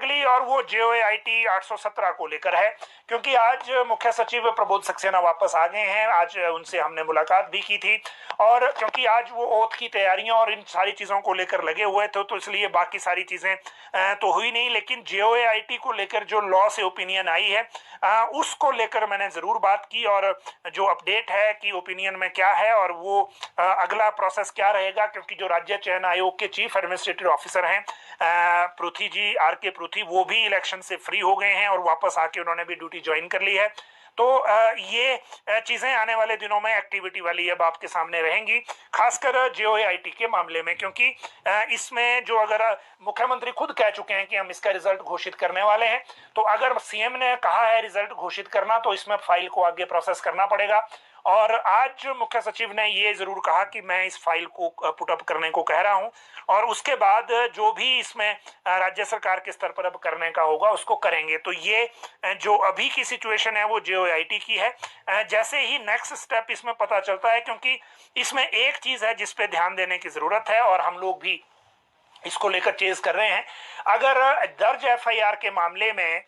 अगली, और वो JOIT 817 को लेकर है, क्योंकि आज मुख्य सचिव प्रबोध सक्सेना वापस आ गए हैं। आज उनसे हमने मुलाकात भी की थी, और क्योंकि आज वो ओथ की तैयारियां और इन सारी चीजों को लेकर लगे हुए थे, तो इसलिए बाकी सारी चीजें तो हुई नहीं। लेकिन JOIT को लेकर जो लॉ से ओपिनियन आई है उसको लेकर मैंने जरूर बात की, और जो अपडेट है कि ओपिनियन में क्या है और वो अगला प्रोसेस क्या रहेगा, क्योंकि जो राज्य चयन आयोग के चीफ एडमिनिस्ट्रेटिव ऑफिसर हैं पृथ्वी जी, RK पृथ्वी, वो भी इलेक्शन से फ्री हो गए हैं और वापस आके उन्होंने भी ड्यूटी ज्वाइन कर ली है। तो ये चीजें आने वाले दिनों में एक्टिविटी वाली अब आपके सामने रहेंगी, खासकर JOIT के मामले में, क्योंकि इसमें जो, अगर मुख्यमंत्री खुद कह चुके हैं कि हम इसका रिजल्ट घोषित करने वाले हैं, तो अगर CM ने कहा है रिजल्ट घोषित करना, तो इसमें फाइल को आगे प्रोसेस करना पड़ेगा। और आज मुख्य सचिव ने ये जरूर कहा कि मैं इस फाइल को पुटअप करने को कह रहा हूं, और उसके बाद जो भी इसमें राज्य सरकार के स्तर पर अब करने का होगा उसको करेंगे। तो ये जो अभी की सिचुएशन है वो JOIT की है। जैसे ही नेक्स्ट स्टेप इसमें पता चलता है, क्योंकि इसमें एक चीज है जिस पे ध्यान देने की जरूरत है, और हम लोग भी इसको लेकर चेज कर रहे हैं। अगर दर्ज FIR के मामले में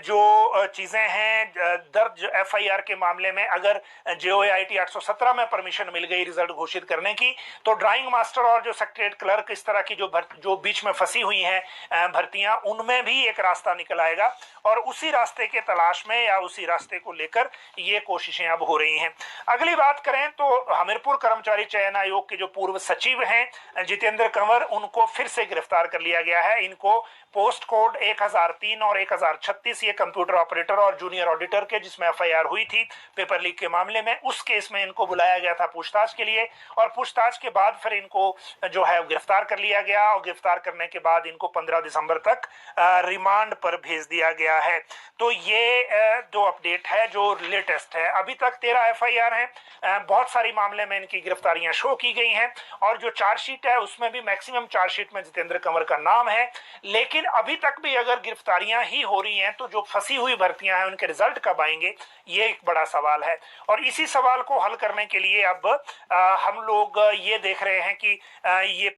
जो चीजें हैं, दर्ज FIR के मामले में अगर JOIT 817 में परमिशन मिल गई रिजल्ट घोषित करने की, तो ड्राइंग मास्टर और जो सेक्रेटरीट क्लर्क, इस तरह की जो बीच में फंसी हुई हैं भर्तियां, उनमें भी एक रास्ता निकल आएगा, और उसी रास्ते के तलाश में या उसी रास्ते को लेकर ये कोशिशें अब हो रही हैं। अगली बात करें तो हमीरपुर कर्मचारी चयन आयोग के जो पूर्व सचिव हैं जितेंद्र कंवर, उनको फिर से गिरफ्तार कर लिया गया है। इनको पोस्ट कोड 1003 और 1036, ये कंप्यूटर ऑपरेटर और जूनियर ऑडिटर के, जिसमें FIR हुई थी पेपर लीक के मामले में, उस केस में इनको बुलाया गया था पूछताछ के लिए, और पूछताछ के बाद फिर इनको जो है गिरफ्तार कर लिया गया, और गिरफ्तार करने के बाद इनको 15 दिसंबर तक रिमांड पर भेज दिया गया है। तो ये दो अपडेट है जो लेटेस्ट है। अभी तक 13 FIR हैं, बहुत सारी मामले में इनकी गिरफ्तारियां शो की गई हैं, और जो चार्जशीट है उसमें भी मैक्सिमम चार्जशीट में जितेंद्र कंवर का नाम है। लेकिन अभी तक भी अगर गिरफ्तारियां ही हो रही हैं, तो जो फंसी हुई भर्तियां हैं उनके रिजल्ट कब आएंगे, ये एक बड़ा सवाल है। और इसी सवाल को हल करने के लिए अब हम लोग ये देख रहे हैं कि ये